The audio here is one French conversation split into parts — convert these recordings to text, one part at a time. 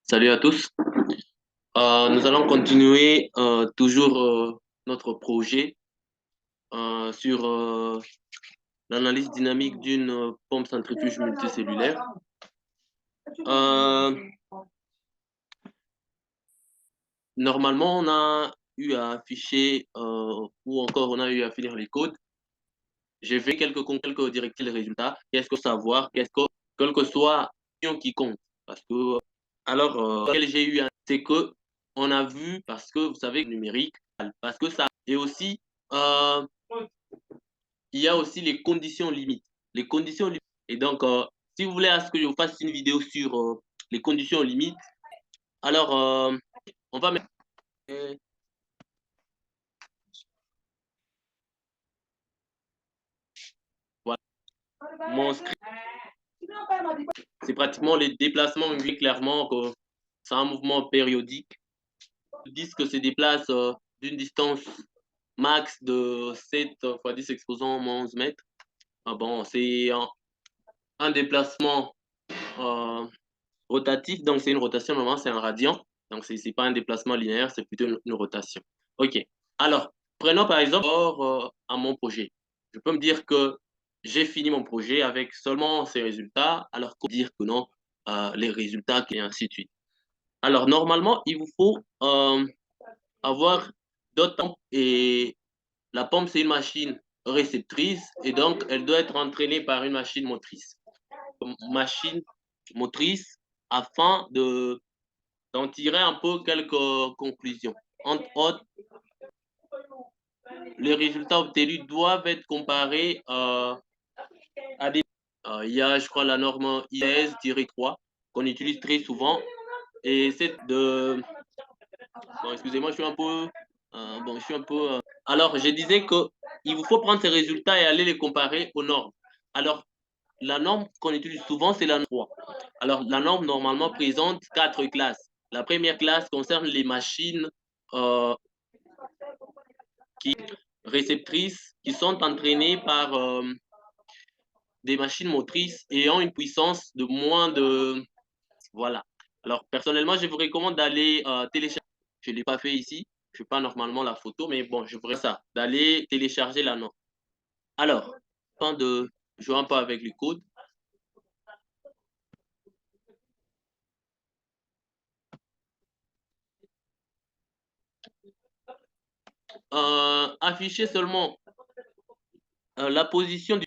Salut à tous. Nous allons continuer toujours notre projet sur l'analyse dynamique d'une pompe centrifuge multicellulaire. Euh, Normalement, on a eu à afficher ou encore on a eu à finir les codes. J'ai fait quelques directives, les résultats. Qu'est-ce que savoir? Quel que soit l'option qui compte. Parce que, alors, quel j'ai eu, c'est que on a vu, parce que vous savez, le numérique, parce que ça, et aussi, euh, il y a aussi les conditions limites. Les conditions limites. Et donc, si vous voulez à ce que je vous fasse une vidéo sur les conditions limites, alors, on va mettre voilà, mon script. C'est pratiquement les déplacements, on voit clairement que c'est un mouvement périodique. Ils disent que se déplace d'une distance max de 7 fois 10 exposant moins 11 mètres. Ah bon, c'est un déplacement euh, rotatif, donc c'est une rotation, normalement c'est un radian, donc c'est pas un déplacement linéaire, c'est plutôt une rotation. Ok, alors prenons par exemple à mon projet. Je peux me dire que j'ai fini mon projet avec seulement ces résultats, alors qu'on dire que non, les résultats et ainsi de suite. Alors normalement, il vous faut avoir d'autres pompes et la pompe c'est une machine réceptrice et donc elle doit être entraînée par une machine motrice. Machine motrice afin de d'en tirer un peu quelques conclusions. Entre autres, les résultats obtenus doivent être comparés à des... il y a, je crois, la norme IS-3 qu'on utilise très souvent et c'est de... Bon, excusez-moi, je suis un peu... bon, je suis un peu... Alors, je disais que il vous faut prendre ces résultats et aller les comparer aux normes. Alors, la norme qu'on utilise souvent, c'est la norme 3. Alors, la norme, normalement, présente quatre classes. La première classe concerne les machines euh, réceptrices qui sont entraînées par des machines motrices ayant une puissance de moins de... Voilà. Alors, personnellement, je vous recommande d'aller télécharger. Je ne l'ai pas fait ici. Je ne fais pas normalement la photo, mais bon, je ferai ça. D'aller télécharger la norme. Alors, avant de jouer un peu avec les codes, afficher seulement la position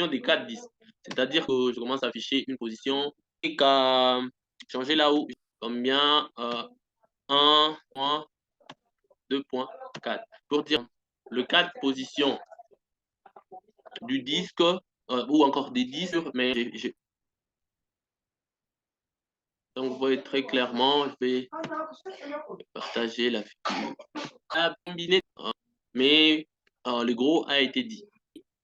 des quatre disques. C'est-à-dire que je commence à afficher une position et qu'à changer là-haut, combien 1, 2.4. Pour dire le 4 position du disque ou encore des disques, mais donc vous voyez très clairement, je vais partager la vidéo. À combiner, mais le gros a été dit.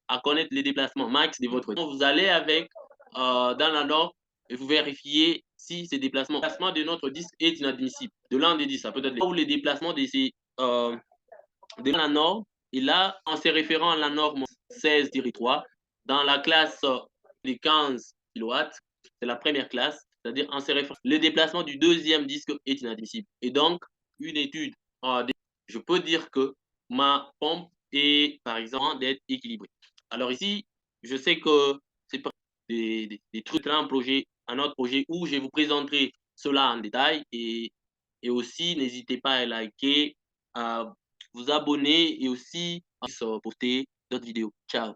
À connaître les déplacements max de votre... Vous allez avec dans la norme et vous vérifiez si ces déplacements, le déplacement de notre disque est inadmissible. De l'un des disques, ça peut être ou les déplacements de la norme. Et là, en se référant à la norme 16-3, dans la classe des 15 kW, c'est la première classe, c'est-à-dire en se référant, le déplacement du deuxième disque est inadmissible. Et donc, une étude, je peux dire que ma pompe est, par exemple, d'être équilibrée. Alors ici, je sais que c'est pas des trucs là, un autre projet où je vous présenterai cela en détail et aussi n'hésitez pas à liker, à vous abonner et aussi à poster d'autres vidéos. Ciao.